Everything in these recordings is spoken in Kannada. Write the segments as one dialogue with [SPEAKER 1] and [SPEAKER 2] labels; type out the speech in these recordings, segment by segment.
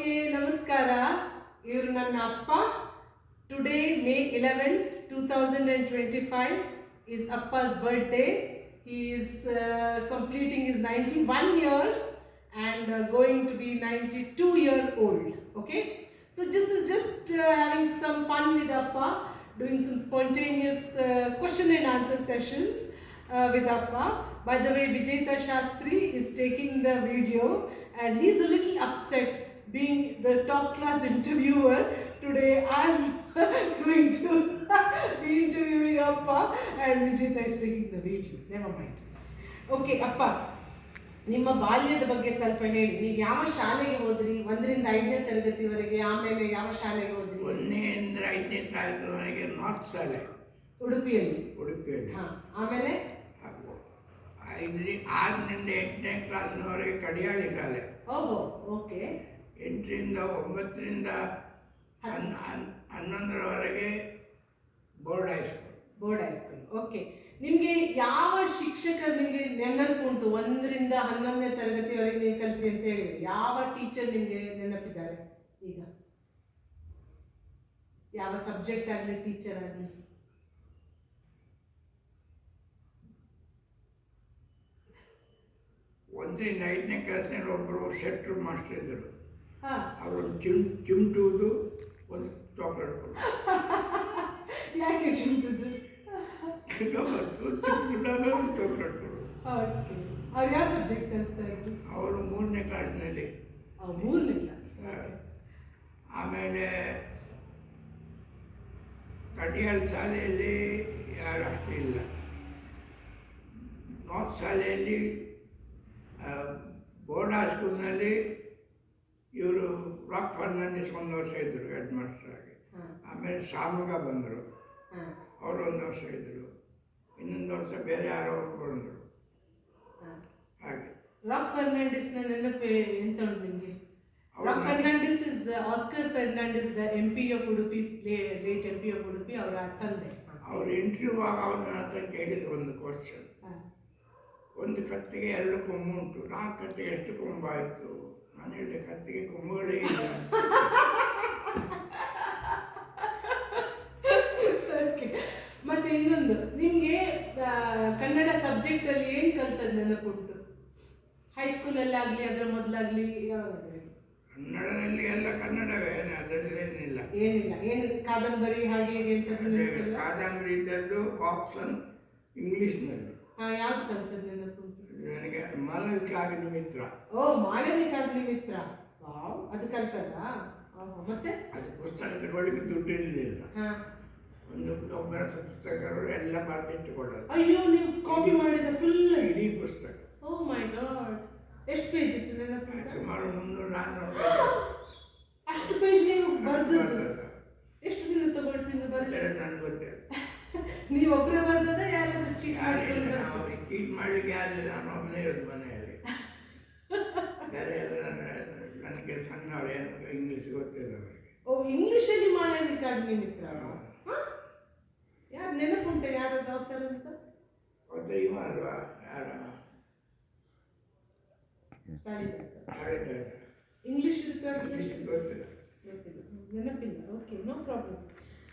[SPEAKER 1] ಓಕೆ ನಮಸ್ಕಾರ. ಇವರು ನನ್ನ ಅಪ್ಪ. Today May 11th 2025 is Appa's birthday. He is completing his 91 years and going to be 92-year-old. Okay, so this is just having some fun with Appa, doing some spontaneous question and answer sessions with Appa. By the way, Vijayta Shastri is taking the video and he's a little upset being the top class interviewer. Today I'm going to be interviewing Appa and Vijayta is taking the video. Never mind. Okay, Appa, ನಿಮ್ಮ ಬಾಲ್ಯದ ಬಗ್ಗೆ ಸ್ವಲ್ಪ ಹೇಳಿ. ನೀವು ಯಾವ ಶಾಲೆಗೆ ಹೋದ್ರಿ? 1ರಿಂದ 5ನೇ ತರಗತಿವರೆಗೆ, ಆಮೇಲೆ ಯಾವ ಶಾಲೆಗೆ ಹೋದ್ರಿ?
[SPEAKER 2] 1ನೇಯಿಂದ 5ನೇ ತರಗತಿವರೆಗೆ ನಾರ್ತ್ ಶಾಲೆ
[SPEAKER 1] ಉಡುಪಿಯಲ್ಲಿ. ಹಾಂ, ಆಮೇಲೆ
[SPEAKER 2] 6ರಿಂದ 8ನೇ ಕ್ಲಾಸ್ನವರೆಗೆ ಕಡಿಯಾಳಿ ಶಾಲೆ.
[SPEAKER 1] ಓಹೋ, ಓಕೆ.
[SPEAKER 2] 8ರಿಂದ 9ರಿಂದ 11ರವರೆಗೆ ಬೋರ್ಡ್ ಹೈಸ್ಕೂಲ್. ಓಕೆ.
[SPEAKER 1] ನಿಮಗೆ ಯಾವ ಶಿಕ್ಷಕರು ನಿಮಗೆ ನೆನಪುಂಟು? 1ರಿಂದ 11ನೇ ತರಗತಿವರೆಗೆ ನೀವು ಕಲಿತ್ರಿ ಅಂತ ಹೇಳಿ ಯಾವ ಟೀಚರ್ ನಿಮಗೆ ನೆನಪಿದ್ದಾರೆ ಈಗ? ಯಾವ ಸಬ್ಜೆಕ್ಟ್ ಆಗಲಿ, ಟೀಚರ್ ಆಗಲಿ?
[SPEAKER 2] ಒಂದರಿಂದ 5ನೇ ಕ್ಲಾಸ್ನಲ್ಲಿ ಒಬ್ಬರು ಶೆಟ್ರು ಮಾಸ್ಟರ್ ಇದ್ದರು. ಅವರು ಚಿಮ್ಟುವುದು ಒಂದು ಚಾಕ್ಲೇಟ್ ಕೊಡು.
[SPEAKER 1] ಯಾಕೆ ಚಿಮ್ಟುದು?
[SPEAKER 2] ಒಂದು ಚಾಕ್ಲೇಟ್ ಕೊಡು.
[SPEAKER 1] ಅವ್ರು ಯಾವ ಸಬ್ಜೆಕ್ಟ್ ಕಲಿಸ್ತಾ ಇದ್ರು?
[SPEAKER 2] ಅವರು 3ನೇ ಕ್ಲಾಸ್ನಲ್ಲಿ.
[SPEAKER 1] 3ನೇ ಕ್ಲಾಸ್.
[SPEAKER 2] ಆಮೇಲೆ ಕಡಿಯಾಳ ಶಾಲೆಯಲ್ಲಿ ಯಾರು ಅಷ್ಟೇ ಇಲ್ಲ. ನಾರ್ತ್ ಶಾಲೆಯಲ್ಲಿ ಬೋರ್ಡ್ ಹೈಸ್ಕೂಲ್ನಲ್ಲಿ ಇವರು ರಾಕ್ ಫರ್ನಾಂಡಿಸ್ 1 ವರ್ಷ ಇದ್ದರು ಹೆಡ್ ಮಾಸ್ಟರ್ ಆಗಿ. ಆಮೇಲೆ ಶಾಮಗ ಬಂದರು, ಅವರು 1 ವರ್ಷ ಇದ್ದರು. ಇನ್ನೊಂದು ವರ್ಷ ಬೇರೆ ಯಾರೋ ಬಂದರು. ಹಾಗೆ
[SPEAKER 1] ರಾಕ್ ಫರ್ನಾಂಡಿಸ್ನ ನೆನಪು ಎಂತ ಉಂಟು ನಿಮಗೆ? Rock Fernandes is Oscar Fernandes, the MP of Udupi, late MP of Udupi, ಅವರ ತಂದೆ.
[SPEAKER 2] ಅವ್ರ ಇಂಟರ್ವ್ಯೂ ಅವನ ಹತ್ರ ಕೇಳಿದ್ರು ಒಂದು ಕ್ವಶನ್. ಒಂದು ಕತ್ತಿಗೆ 2 ಕೊಂಬು ಉಂಟು, 4 ಕತ್ತಿಗೆ ಎಷ್ಟು ಕೊಂಬು ಆಯಿತು? ನಾನು ಹೇಳಿದೆ ಕತ್ತಿಗೆ ಕೊಂಬುಗಳೇ ಇಲ್ಲ.
[SPEAKER 1] ಮತ್ತೆ ಇನ್ನೊಂದು, ನಿಮಗೆ ಕನ್ನಡ ಸಬ್ಜೆಕ್ಟ್ ಅಲ್ಲಿ ಏನು ಕಲ್ತದ್ದು ನೆನಪುಂಟು? ಹೈಸ್ಕೂಲಲ್ಲಾಗಲಿ ಅದರ ಮೊದಲಾಗಲಿ ಯಾವಾಗಲೇ?
[SPEAKER 2] ಕನ್ನಡದಲ್ಲಿ ಎಲ್ಲ ಕನ್ನಡವೇ, ಅದರಲ್ಲಿ ಏನಿಲ್ಲ.
[SPEAKER 1] ಏನು ಕಾದಂಬರಿ ಹಾಗೆ
[SPEAKER 2] ಕಾದಂಬರಿ ಇದ್ದದ್ದು ಆಪ್ಷನ್ ಇಂಗ್ಲೀಷ್ನಲ್ಲಿ.
[SPEAKER 1] ಯಾವ್ದು ಕಲ್ತದ್ದು ನೆನಪುಂಟು?
[SPEAKER 2] ನನಗೆ ಮಾಲವಿಕಾಗ್ನಿಮಿತ್ರ.
[SPEAKER 1] ಓ, ಮಾಳವಿಕಾಗ್ನಿಮಿತ್ರ. ಅದು ಕಲ್ತದ? ಮತ್ತೆ
[SPEAKER 2] ಅದು ಪುಸ್ತಕ ತಗೊಳ್ಳಿಕ್ಕೆ ದುಡ್ಡು ಇರಲಿಲ್ಲ. ಒಬ್ಬರ ಪುಸ್ತಕಗಳು ಎಲ್ಲ ಬರೆದಿಟ್ಟುಕೊಳ್ಳೋದು.
[SPEAKER 1] ಅಯ್ಯೋ, ನೀವು ಕಾಪಿ ಮಾಡಿದ ಫುಲ್
[SPEAKER 2] ಇಡೀ ಪುಸ್ತಕ.
[SPEAKER 1] ಓ ಮೈ ಗಾಡ್, ಎಷ್ಟು ಪೇಜ್ ಇತ್ತು ನೆನಪು?
[SPEAKER 2] ಸುಮಾರು 300-400.
[SPEAKER 1] ಅಷ್ಟು ಪೇಜ್ ನೀವು ಬರೆದದ್ದು? ಎಷ್ಟು ದಿನ ತಗೊಳ್ತೀನಿ ಬರಲಿಲ್ಲ?
[SPEAKER 2] ನನಗೆ ಗೊತ್ತಿಲ್ಲ.
[SPEAKER 1] ನೀವು ಒಬ್ಬರೇ ಬರ್ದದ? ಯಾರಾದ್ರೂ ಚೀಟ್
[SPEAKER 2] ಮಾಡ್ಲಿಕ್ಕೆ ಯಾರಿಲ್ಲ, ನಾನು ಒಬ್ಬನೇ ಇರೋದು ಮನೆಯಲ್ಲಿ. ಬೇರೆ ನನಗೆ ಸಣ್ಣವ್ರು ಏನು ಇಂಗ್ಲೀಷ್ ಗೊತ್ತಿಲ್ಲ ಅವರಿಗೆ.
[SPEAKER 1] ಓ, ಇಂಗ್ಲೀಷಲ್ಲಿ ಮಾಳವಿಕಾಗ್ನಿಮಿತ್ರ. ಯಾರು ನೆನಪುಂಟ? ಯಾರದು ಅವತಾರ ಅಂತ
[SPEAKER 2] ಗೊತ್ತ? ಇವ ಅಲ್ವಾ, ಯಾರ
[SPEAKER 1] ಇಂಗ್ಲಿಷ್ ಟ್ರಾನ್ಸ್ಲೇಷನ್
[SPEAKER 2] ಗೊತ್ತಿಲ್ಲ,
[SPEAKER 1] ನೆನಪಿಲ್ಲ. Okay, no problem.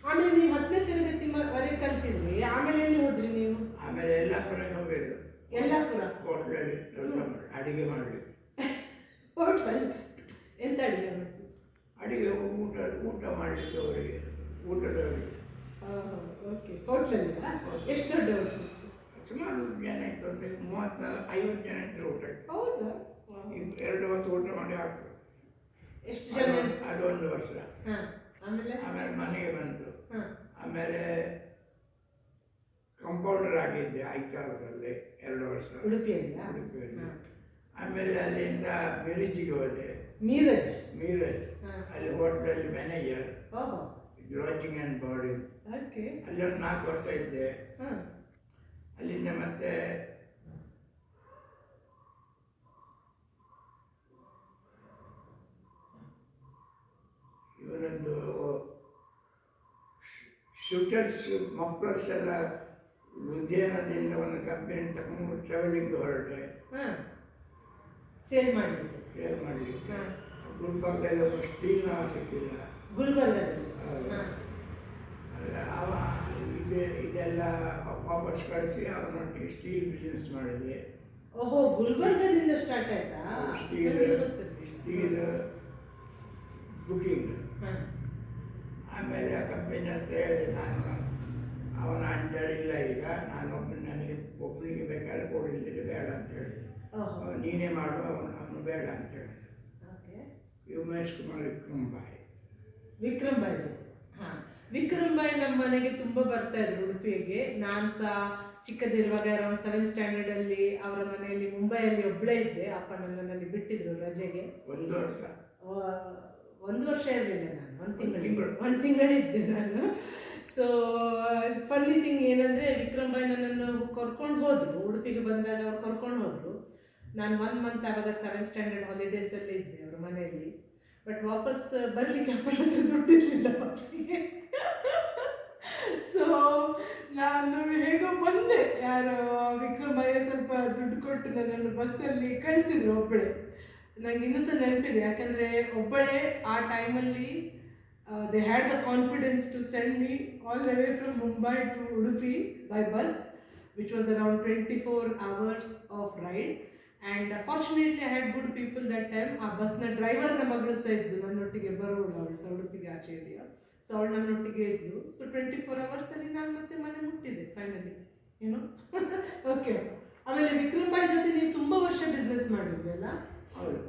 [SPEAKER 1] ಆಮೇಲೆ ನೀವು 10ನೇ ತರಗತಿ ವರೆಗೆ ಕಲ್ತಿದ್ರಿ, ಆಮೇಲೆ ಎಲ್ಲಿ ಹೋದ್ರಿ ನೀವು?
[SPEAKER 2] ಆಮೇಲೆ ಯಲ್ಲಾಪುರಕ್ಕೆ ಹೋಗಿದ್ದು.
[SPEAKER 1] ಯಲ್ಲಾಪುರ
[SPEAKER 2] ಹೋಟ್ಲಲ್ಲಿ ಅಡಿಗೆ ಮಾಡಲಿಕ್ಕೆ.
[SPEAKER 1] ಹೋಟ್ಲಲ್ಲಿ ಎಂತ ಅಡಿಗೆ ಮಾಡ್ತೀವಿ?
[SPEAKER 2] ಅಡಿಗೆ ಊಟ ಮಾಡಲಿಕ್ಕೆ ಅವರಿಗೆ, ಊಟದವರಿಗೆ.
[SPEAKER 1] ಓಕೆ, ಹೋಟ್ಲಲ್ಲಿ ಎಷ್ಟು ದೊಡ್ಡ ಹೋಟ್ಲು?
[SPEAKER 2] ಸುಮಾರು ಜನ ಇತ್ತು, ಒಂದು 34-50 ಜನ ಇತ್ತು ಊಟ.
[SPEAKER 1] ಹೌದಾ?
[SPEAKER 2] 2 ಹೊತ್ತು ಊಟ ಮಾಡಿ ಹಾಕು.
[SPEAKER 1] ಎಷ್ಟು ಜನ?
[SPEAKER 2] ಅದೊಂದು ವರ್ಷ.
[SPEAKER 1] ಆಮೇಲೆ
[SPEAKER 2] ಮನೆಗೆ ಬಂತು. ಆಮೇಲೆ ಕಂಪೌಂಡರ್ ಆಗಿದ್ದೆ ಐತಾಳದಲ್ಲಿ 2 ವರ್ಷ ಉಡುಪಿಯಲ್ಲಿ. ಆಮೇಲೆ ಅಲ್ಲಿಂದ ಮಿರಜಿಗೆ ಹೋದೆ. ಮೀರಜ್ ಅಲ್ಲಿ ಹೋಟ್ಲಲ್ಲಿ ಮ್ಯಾನೇಜರ್, ಲಾಡ್ಜಿಂಗ್ ಆ್ಯಂಡ್ ಬೋರ್ಡಿಂಗ್. ಅಲ್ಲಿ ಒಂದು 4 ವರ್ಷ ಇದ್ದೆ. ಅಲ್ಲಿಂದ ಮತ್ತೆ ಇವನದ್ದು ಶೂಟರ್ಸ್ ಮಫ್ಲರ್ಸ್ ಎಲ್ಲ ಉದ್ಯಾನದಿಂದ ಒಂದು ಕಂಪನಿ ತಗೊಂಡು ಟ್ರಾವೆಲಿಂಗ್ ಹೊರಟೆ.
[SPEAKER 1] ಸೇಲ್ ಮಾಡಲಿಕ್ಕೆ.
[SPEAKER 2] ಗುಲ್ಬರ್ಗದಲ್ಲಿ ಒಬ್ಬ ಸ್ಟೀಲ್ನ ಸಿಕ್ಕಿದ.
[SPEAKER 1] ಗುಲ್ಬರ್ಗದಲ್ಲಿ.
[SPEAKER 2] ಹೌದು.
[SPEAKER 1] ಹಾಂ.
[SPEAKER 2] ಅವ ಇದೆಲ್ಲ ವಾಪಸ್ ಕಳಿಸಿ ಅವನೊಟ್ಟಿಗೆ ಸ್ಟೀಲ್ ಬಿಸ್ನೆಸ್ ಮಾಡಿದೆ.
[SPEAKER 1] ಓಹೋ, ಗುಲ್ಬರ್ಗದಿಂದ ಸ್ಟಾರ್ಟ್ ಆಯ್ತಾ?
[SPEAKER 2] ಸ್ಟೀಲ್
[SPEAKER 1] ನನಗೆ ಗೊತ್ತಿಲ್ಲ.
[SPEAKER 2] Steel booking.
[SPEAKER 1] ಹಾಂ.
[SPEAKER 2] ಆಮೇಲೆ ಆ ಕಂಪನಿ ಹತ್ರ ಹೇಳಿದೆ, ನಾನು ಅವನ ಅಂಡರ್ ಇಲ್ಲ ಈಗ, ನನಗೆ ಒಬ್ಬನಿಗೆ ಬೇಕಾದ್ರೆ ಕೊಡಲಿಕ್ಕೆ ಬೇಡ ಅಂತ ಹೇಳಿದೆ.
[SPEAKER 1] ಓಹೋ.
[SPEAKER 2] ನೀನೇ ಮಾಡು, ಅವನು ಬೇಡ ಅಂತ ಹೇಳಿದೆ.
[SPEAKER 1] ಓಕೆ.
[SPEAKER 2] ಉಮೇಶ್ ಕುಮಾರ್ ವಿಕ್ರಮ್ ಬಾಯ್.
[SPEAKER 1] ವಿಕ್ರಮ್ ಬಾಯ್ ಜೊತೆ. ಹಾಂ, ವಿಕ್ರಮ್ ಬಾಯ್ ನಮ್ಮ ಮನೆಗೆ ತುಂಬ ಬರ್ತಾ ಇದ್ರು ಉಡುಪಿಗೆ. ನಾನು ಸಹ ಚಿಕ್ಕದಿರುವಾಗ ಅರೌಂಡ್ 7th ಸ್ಟ್ಯಾಂಡರ್ಡಲ್ಲಿ ಅವರ ಮನೆಯಲ್ಲಿ ಮುಂಬೈಯಲ್ಲಿ ಒಬ್ಬಳೇ ಇದ್ದೆ. ಅಪ್ಪ ನನ್ನಲ್ಲಿ ಬಿಟ್ಟಿದ್ರು ರಜೆಗೆ.
[SPEAKER 2] ಒಂದು ವರ್ಷ.
[SPEAKER 1] ಒಂದು ವರ್ಷ ಇರಲಿಲ್ಲ, ನಾನು
[SPEAKER 2] ತಿಂಗಳು.
[SPEAKER 1] ಒಂದು ತಿಂಗಳಿದ್ದೆ ನಾನು. ಸೊ ಫನ್ನಿ ಥಿಂಗ್ ಏನಂದರೆ, ವಿಕ್ರಮ್ ಬಾಯ್ ನನ್ನನ್ನು ಕರ್ಕೊಂಡು ಹೋದರು. ಉಡುಪಿಗೆ ಬಂದಾಗ ಅವ್ರು ಕರ್ಕೊಂಡು ಹೋದರು. ನಾನು 1 ಮಂತ್ ಆವಾಗ 7th ಸ್ಟ್ಯಾಂಡರ್ಡ್ ಹಾಲಿಡೇಸಲ್ಲಿ ಇದ್ದೆ ಅವ್ರ ಮನೆಯಲ್ಲಿ. ಬಟ್ ವಾಪಸ್ ಬರಲಿಕ್ಕೆ ಅಪ್ಪನ ಹತ್ರ ದುಡ್ಡಿರಲಿಲ್ಲ ಬಸ್ಸಿಗೆ. ಸೊ ನಾನು ಹೇಗೋ ಬಂದೆ. ಯಾರೋ ವಿಕ್ರಮ್ ಬಾಯ್ ಸ್ವಲ್ಪ ದುಡ್ಡು ಕೊಟ್ಟು ನನ್ನನ್ನು ಬಸ್ಸಲ್ಲಿ ಕಳಿಸಿದ್ರು ಒಬ್ಬಳೇ. ನನಗೆ ಇನ್ನೂ ಸಹ ನೆನಪಿದೆ, ಯಾಕಂದರೆ ಒಬ್ಬಳೇ ಆ ಟೈಮಲ್ಲಿ they had the confidence to send me all the way from Mumbai to Udupi by bus, which was around 24 hours of ride. And fortunately I had good people that time. ಆ ಬಸ್ನ ಡ್ರೈವರ್ನ ಮಗಳು ಸಹ ಇದ್ಲು ನನ್ನೊಟ್ಟಿಗೆ, ಬರೋಳು ಅವಳು ಸಹ ಉಡುಪಿಗೆ ಆಚೆ ಇದೆಯಾ. ಸೊ ಅವಳು ನನ್ನೊಟ್ಟಿಗೆ ಇದ್ಲು. ಸೊ 24 ಅವರ್ಸಲ್ಲಿ ನಾನು ಮತ್ತೆ ಮನೆ ಮುಟ್ಟಿದ್ದೆ ಫೈನಲಿ, ಏನೋ. ಓಕೆ. ಆಮೇಲೆ ವಿಕ್ರಮ್ ಬಾಯ್ ಜೊತೆ ನೀವು ತುಂಬ ವರ್ಷ ಬಿಸ್ನೆಸ್ ಮಾಡಿದ್ರಿ ಅಲ್ಲ?
[SPEAKER 2] ಹೌದು.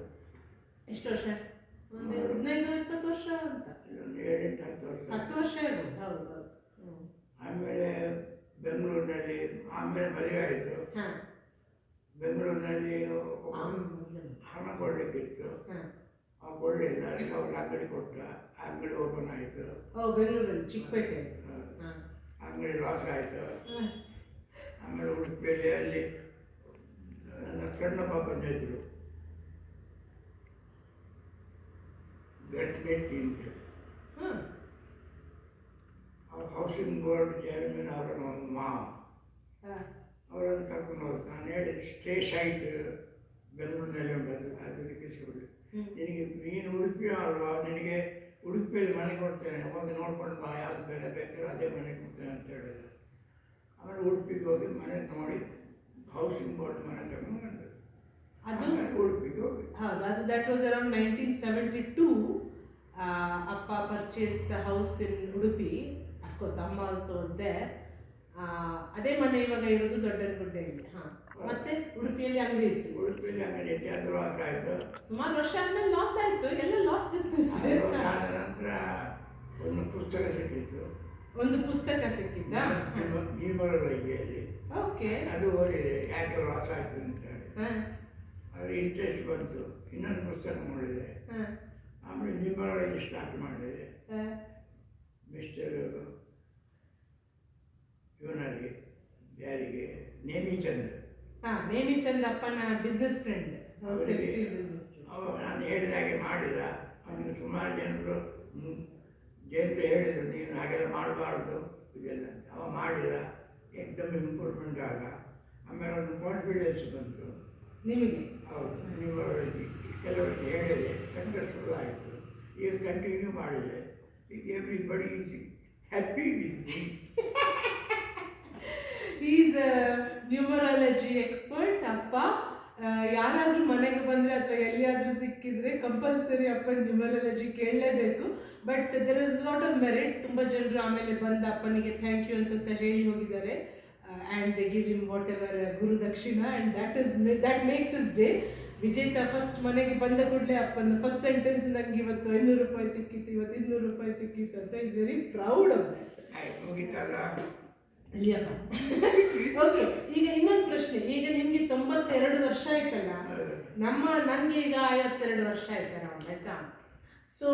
[SPEAKER 1] ಎಷ್ಟು ವರ್ಷ? ಒಂದು 15-20 ವರ್ಷ ಅಂತ.
[SPEAKER 2] 7-10 ವರ್ಷ.
[SPEAKER 1] 10 ವರ್ಷ ಇರ್ಬೋದು. ಹೌದು ಹೌದು.
[SPEAKER 2] ಆಮೇಲೆ ಬೆಂಗಳೂರಿನಲ್ಲಿ ಆಮೇಲೆ ಮದುವೆ ಆಯಿತು.
[SPEAKER 1] ಹಾಂ.
[SPEAKER 2] ಬೆಂಗಳೂರಿನಲ್ಲಿ ಹಣ ಕೊಡಲಿಕ್ಕಿತ್ತು. ಆ ಕೊಡಲಿಲ್ಲ, ಅದಕ್ಕೆ ಅವ್ರು ಅಂಗಡಿ ಕೊಟ್ಟ. ಅಂಗಡಿ ಓಪನ್ ಆಯಿತು.
[SPEAKER 1] ಬೆಂಗಳೂರಲ್ಲಿ ಚಿಕ್ಕಪೇಟೆ.
[SPEAKER 2] ಅಂಗಡಿ ಲಾಸ್ ಆಯಿತು. ಆಮೇಲೆ ಉಡುಪಿಯಲ್ಲಿ ಅಲ್ಲಿ ನನ್ನ ಫ್ರೆಂಡಪ್ಪ ಬಂದಿದ್ದರು, ಗಟ್ಟಿ ಅಂತೇಳಿ. ಅವ್ರು ಹೌಸಿಂಗ್ ಬೋರ್ಡ್ ಚೇರ್ಮನ್ ಅವರ ಮಾವ. ಅವರನ್ನು ಕರ್ಕೊಂಡು ಹೋಗಿ ನಾನು ಹೇಳಿದೆ, ಸ್ಟೇ ಸೈಟ್ ಬೆಂಗಳೂರಿನಲ್ಲಿ ಉಂಟು, ಅದಕ್ಕೆ ಸಿಗಲಿ ನಿನಗೆ. ನೀನು ಉಡುಪಿಯೋ ಅಲ್ವಾ, ನಿನಗೆ ಉಡುಪಿಯಲ್ಲಿ ಮನೆ ಕೊಡ್ತೇನೆ, ಹೋಗಿ ನೋಡ್ಕೊಂಡು ಬಾ, ಯಾವ್ದು ಬೆಲೆ ಬೇಕಾದ್ರೆ ಅದೇ ಮನೆ ಕೊಡ್ತೇನೆ ಅಂತ ಹೇಳಿದೆ. ಆಮೇಲೆ ಉಡುಪಿಗೆ ಹೋಗಿ ಮನೆ ನೋಡಿ ಹೌಸಿಂಗ್ ಬೋರ್ಡ್ ಮನೆ ತಗೊಂಡು ಬಂದರು. ಆಮೇಲೆ ಉಡುಪಿಗೆ ಹೋಗಿ.
[SPEAKER 1] ಹೌದು, ಅದು ದಟ್ ವಾಸ್ ಅರೌಂಡ್ 1972. ಅಪ್ಪ purchase the house in Udupi. Of course ಅಮ್ಮ ಆಲ್ಸೋ ವಾಸ್ ದೇರ್. ಅದೇ ಮನೆ ಇವಾಗ ಇರೋದು ದೊಡ್ಡನಗುಡ್ಡೆಯಲ್ಲಿ. ಹಾಂ. ಮತ್ತೆ ಉಡುಪಿಯಲ್ಲಿ ಅಂಗಡಿ ಇತ್ತು.
[SPEAKER 2] ಉಡುಪಿಯಲ್ಲಿ ಅಂಗಡಿ ಇಟ್ಟು ಅದು ಲಾಸ್ ಆಯಿತು.
[SPEAKER 1] ಸುಮಾರು ವರ್ಷ ಆದಮೇಲೆ ಲಾಸ್ ಆಯಿತು. ಎಲ್ಲ ಲಾಸ್ ಬಿಸ್ನೆಸ್.
[SPEAKER 2] ಆದ ನಂತರ ಒಂದು ಪುಸ್ತಕ ಸಿಕ್ಕಿತ್ತು.
[SPEAKER 1] ಒಂದು ಪುಸ್ತಕ ಸಿಕ್ಕಿದ್ದ
[SPEAKER 2] ನ್ಯೂಮರಾಲಜಿಯಲ್ಲಿ.
[SPEAKER 1] ಓಕೆ.
[SPEAKER 2] ಅದು ಓದಿದೆ, ಯಾಕೆ ಲಾಸ್ ಆಯಿತು ಅಂತ ಹೇಳಿ. ಅದು ಇಂಟ್ರೆಸ್ಟ್ ಬಂತು. ಇನ್ನೊಂದು ಪುಸ್ತಕ ನೋಡಿದೆ. ಆಮೇಲೆ ನ್ಯೂಮರಾಲಜಿ ಸ್ಟಾರ್ಟ್ ಮಾಡಿದೆ. ಮಿಸ್ಟರ್ ಇವನರಿಗೆ, ಯಾರಿಗೆ, ನೇಮಿಚಂದ್.
[SPEAKER 1] ನೇಮಿಚಂದ್ ಅಪ್ಪನ ಬಿಸ್ನೆಸ್ ಫ್ರೆಂಡ್.
[SPEAKER 2] ನಾನು ಹೇಳಿದ ಹಾಗೆ ಮಾಡಿದ. ಅವನಿಗೆ ಸುಮಾರು ಜನರು ಹೇಳಿದರು, ನೀನು ಹಾಗೆಲ್ಲ ಮಾಡಬಾರ್ದು ಇದೆಲ್ಲ ಅಂತ. ಅವ ಮಾಡಿದ, ಏಕದಮ್ ಇಂಪ್ರೂವ್ಮೆಂಟ್ ಆದ. ಆಮೇಲೆ ಒಂದು ಕಾನ್ಫಿಡೆನ್ಸ್ ಬಂತು
[SPEAKER 1] ನಿಮಗೆ.
[SPEAKER 2] ಹೌದು, ನ್ಯೂಮರಾಲಜಿ ಕೆಲವರಿಗೆ ಹೇಳಿದೆ, ಸಕ್ಸಸ್ಫುಲ್ ಆಯಿತು. ಈಗ ಕಂಟಿನ್ಯೂ ಮಾಡಿದೆ. ಈಗ everybody is happy with me.
[SPEAKER 1] Is numerology expert ಅಪ್ಪ. ಯಾರಾದರೂ ಮನೆಗೆ ಬಂದರೆ ಅಥವಾ ಎಲ್ಲಿಯಾದರೂ ಸಿಕ್ಕಿದ್ರೆ ಕಂಪಲ್ಸರಿ ಅಪ್ಪನ ನ್ಯೂಮರಾಲಜಿ ಕೇಳಲೇಬೇಕು. But there is lot of merit. ತುಂಬ ಜನರು ಆಮೇಲೆ ಬಂದು ಅಪ್ಪನಿಗೆ ಥ್ಯಾಂಕ್ ಯು ಅಂತ ಸಹ ಹೇಳಿ ಹೋಗಿದ್ದಾರೆ. And they give him whatever guru dakshina, and that makes his day. Vijetha first ಮನೆಗೆ ಬಂದ ಕೂಡಲೇ ಅಪ್ಪನ ಫಸ್ಟ್ ಸೆಂಟೆನ್ಸ್, ನನಗೆ ಇವತ್ತು 500 ರೂಪಾಯಿ ಸಿಕ್ಕಿತ್ತು, ಇವತ್ತು 200 ರೂಪಾಯಿ ಸಿಕ್ಕಿತ್ತು ಅಂತ. Is very proud of that. Okay. ಈಗ ಇನ್ನೊಂದು ಪ್ರಶ್ನೆ. ಈಗ ನಿಮಗೆ 92 ವರ್ಷ ಆಯ್ತಲ್ಲ, ನನಗೆ ಈಗ 52 ವರ್ಷ ಆಯ್ತು ಅರೌಂಡ್, ಆಯ್ತಾ? ಸೊ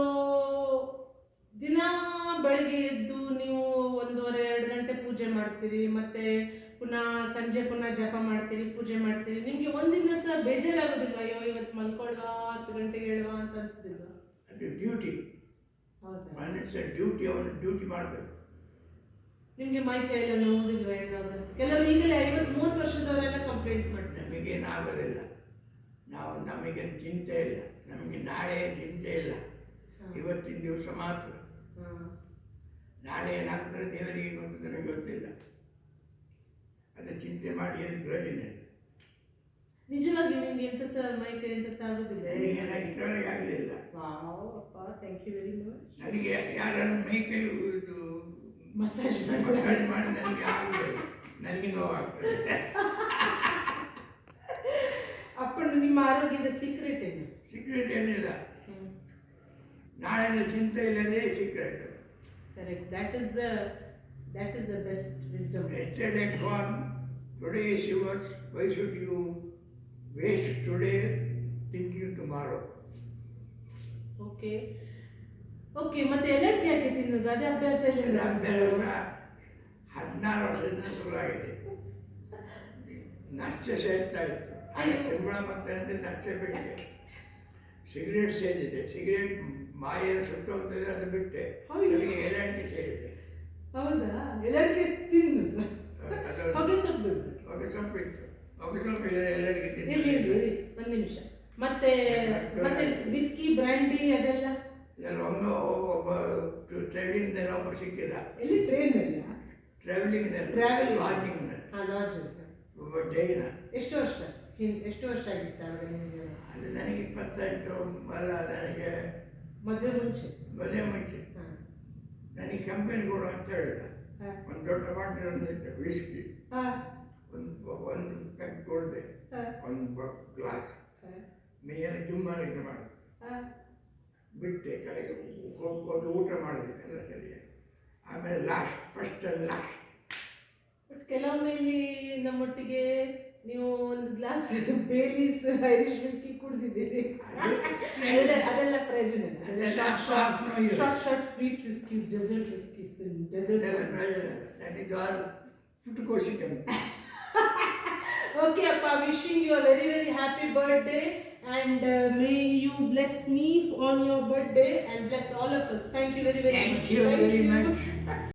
[SPEAKER 1] ದಿನ ಬೆಳಿಗ್ಗೆ ಎದ್ದು ನೀವು 1:30-2 ಗಂಟೆ ಪೂಜೆ ಮಾಡ್ತೀರಿ, ಮತ್ತೆ ಪುನಃ ಸಂಜೆ ಪುನಃ ಜಪ ಮಾಡ್ತೀರಿ, ಪೂಜೆ ಮಾಡ್ತೀರಿ. ನಿಮಗೆ ಒಂದಿನ ಸಹ ಬೇಜಾರಾಗೋದಿಲ್ಲ, ಅಯ್ಯೋ ಇವತ್ತು ಮಲ್ಕೊಳ್ವಾ, 10 ಗಂಟೆಗೆ ಹೇಳುವ ಅಂತ ಅನಿಸ್ತಿಲ್ವ?
[SPEAKER 2] ಅದು ಡ್ಯೂಟಿ.
[SPEAKER 1] ಹೌದಾ?
[SPEAKER 2] ಮನುಷ್ಯ ಡ್ಯೂಟಿ, ಅವನು ಡ್ಯೂಟಿ ಮಾಡಬೇಕು.
[SPEAKER 1] ನಿಮಗೆ ಮೈ ಕೈಯೆಲ್ಲ ನೋವುದಿಲ್ವ ಹೇಳುವಾಗ? ಕೆಲವರು ಈಗಲೇ 50-30 ವರ್ಷದವರೆಲ್ಲ ಕಂಪ್ಲೇಂಟ್ ಮಾಡ್ತಾರೆ.
[SPEAKER 2] ನಮಗೇನಾಗೋದಿಲ್ಲ. ನಾವು ನಮಗೆ ಚಿಂತೆ ಇಲ್ಲ, ನಮಗೆ ನಾಳೆ ಚಿಂತೆ ಇಲ್ಲ, ಇವತ್ತಿನ ದಿವಸ ಮಾತ್ರ. ನಾಳೆ ಏನಾಗ್ತದೆ ದೇವರಿಗೆ ಗೊತ್ತು, ನನಗೆ ಗೊತ್ತಿಲ್ಲ. ಅದರ ಚಿಂತೆ ಮಾಡಿ ಏನು ಪ್ರಯೋಜನ ಇಲ್ಲ.
[SPEAKER 1] ನಿಜವಾಗಿ ನಿಮ್ಗೆ ಎಂತ ಸಹ ಮೈಕೈ ಎಂತ ಸಹ ಆಗುದಿಲ್ಲ?
[SPEAKER 2] ನನಗೇನ ಇಷ್ಟವರೆಗೆ ಆಗಲಿಲ್ಲ.
[SPEAKER 1] ವಾವ್ ಅಪ್ಪ, ಥ್ಯಾಂಕ್ ಯು ವೆರಿ ಮಚ್.
[SPEAKER 2] ನನಗೆ ಯಾರನ್ನು ಮೈಕೈ
[SPEAKER 1] ಮಸಾಜ್
[SPEAKER 2] ಮಸಾಜ್ ಮಾಡಿ ನನಗೆ ಆಗುದಿಲ್ಲ, ನನಗೆ ನೋವಾಗ್ತದೆ.
[SPEAKER 1] ಅಪ್ಪಣ್ಣ, ನಿಮ್ಮ ಆರೋಗ್ಯದ ಸೀಕ್ರೆಟ್ ಏನು?
[SPEAKER 2] ಸೀಕ್ರೆಟ್ ಏನಿಲ್ಲ, ನಾಳೆನ ಚಿಂತೆ ಇಲ್ಲದೆ secret.
[SPEAKER 1] Correct, that is the best wisdom.
[SPEAKER 2] Yesterday gone, today is yours. Why should you waste today thinking tomorrow?
[SPEAKER 1] Okay okay, ಮತ್ತೆ ಎಲ್ಲಕ್ಕೆ ಯಾಕೆ ತಿನ್ನೋದು? ಅದೇ ಅಭ್ಯಾಸ ಇಲ್ಲ.
[SPEAKER 2] ಅಭ್ಯಾಸ 16 ವರ್ಷದಿಂದ ಶುರುವಾಗಿದೆ. ನಷ್ಟೆ ಸೇರ್ತಾ ಇತ್ತು, ಆಗ ಸಂಬಳ ಮತ್ತೆ ಅಂತ ನಷ್ಟೆ ಬಿಟ್ಟೆ. ಸಿಗರೇಟ್ ಸೇರಿದೆ, ಸಿಗರೇಟ್ ಮಾಯೆಲ್ಲ ಸುಟ್ಟೋಗ್ತದೆ, ಅದು ಬಿಟ್ಟೆ. ನನಗೆ ಏಲಕ್ಕಿ ಸೇರಿದೆ.
[SPEAKER 1] ಹೌದಾ? ಎಲ್ಲಕ್ಕೆ ತಿನ್ನುದು?
[SPEAKER 2] ಅದು
[SPEAKER 1] ಹೊಗೆ ಸೊಪ್ಪು ಬಿಡ್ಬೇಕು.
[SPEAKER 2] ಹೊಗೆ ಸೊಪ್ಪು ಇತ್ತು, ಹೊಗೆ ಸೊಪ್ಪು ಎಲ್ಲರಿಗೆ
[SPEAKER 1] ಇರ್ಲಿ
[SPEAKER 2] ತಿಂದು
[SPEAKER 1] ಇರ್ಲಿ ಇರ್ಲಿ, ಒಂದು ನಿಮಿಷ. ಮತ್ತೆ ಮತ್ತೆ ವಿಸ್ಕಿ, ಬ್ರ್ಯಾಂಡಿ ಅದೆಲ್ಲ?
[SPEAKER 2] ಇದೆಲ್ಲ ಒಬ್ಬ ಟ್ರಾವೆಲಿಂಗ್ನಲ್ಲಿ ಒಬ್ಬ ಸಿಕ್ಕಿದ.
[SPEAKER 1] ಎಲ್ಲಿ? ಟ್ರೈನಲ್ಲಿ?
[SPEAKER 2] ಟ್ರಾವೆಲಿಂಗ್ನಲ್ಲಿ,
[SPEAKER 1] ಟ್ರಾವೆಲಿಂಗ್,
[SPEAKER 2] ಲಾಡ್ಜಿಂಗ್ನಲ್ಲಿ
[SPEAKER 1] ಹಾಂ, ಲಾಡ್ಜ್.
[SPEAKER 2] ಒಬ್ಬ ಜೈನ.
[SPEAKER 1] ಎಷ್ಟು ವರ್ಷ ಎಷ್ಟು ವರ್ಷ ಆಗಿತ್ತು ಅವಾಗ ನಿಮಗೆ?
[SPEAKER 2] ಅದು ನನಗೆ 28 ಅಲ್ಲ, ನನಗೆ
[SPEAKER 1] ಮದುವೆ ಮುಂಚೆ.
[SPEAKER 2] ಮದುವೆ ಮುಂಚೆ.
[SPEAKER 1] ಹಾಂ
[SPEAKER 2] ನನಗೆ ಕಂಪನಿ ಕೊಡು ಅಂತ ಹೇಳಿದ.
[SPEAKER 1] ಹಾಂ
[SPEAKER 2] ಒಂದು ದೊಡ್ಡ ಬಾಟಲ್ ಒಂದು ಇತ್ತು ವಿಸ್ಕಿ,
[SPEAKER 1] ಹಾಂ
[SPEAKER 2] ಒಂದು ಪೆಗ್ ಕೊಡಿದೆ,
[SPEAKER 1] ಹಾಂ
[SPEAKER 2] ಒಂದು ಗ್ಲಾಸ್
[SPEAKER 1] ಹಾಂ
[SPEAKER 2] ಮೇಲೆ ಜುಮ್ಮಾನಿಟ್ಟು ಮಾಡಿದೆ.
[SPEAKER 1] ಹಾಂ
[SPEAKER 2] ಬಿಟ್ಟೆ, ಕಡೆಗೆ ಹೋಗಿ ಊಟ ಮಾಡಿದೆ, ಎಲ್ಲ ಸರಿಯಾಗಿ. ಆಮೇಲೆ ಫಸ್ಟ್ ಆ್ಯಂಡ್ ಲಾಸ್ಟ್.
[SPEAKER 1] ಬಟ್ ಕೆಲವೊಮ್ಮೆ ಇಲ್ಲಿ ನಮ್ಮೊಟ್ಟಿಗೆ ನೀವು ಒಂದು ಗ್ಲಾಸ್ ಬೇಲೀಸ್ ಐರಿಷ್ ವಿಸ್ಕಿ ಕುಡಿದಿದ್ದೀರಿ. ಅದೆಲ್ಲ ಪ್ರಯೋಜನ ಇಲ್ಲ. Short sweet whiskies, dessert whiskies,
[SPEAKER 2] that is all ಪುಟ್ಟುಕೋಶಿಕಂ.
[SPEAKER 1] Okay, Appa, wishing you a very very happy birthday, and may you bless me on your birthday and bless all of us. Thank you very very much.
[SPEAKER 2] Thank you very much.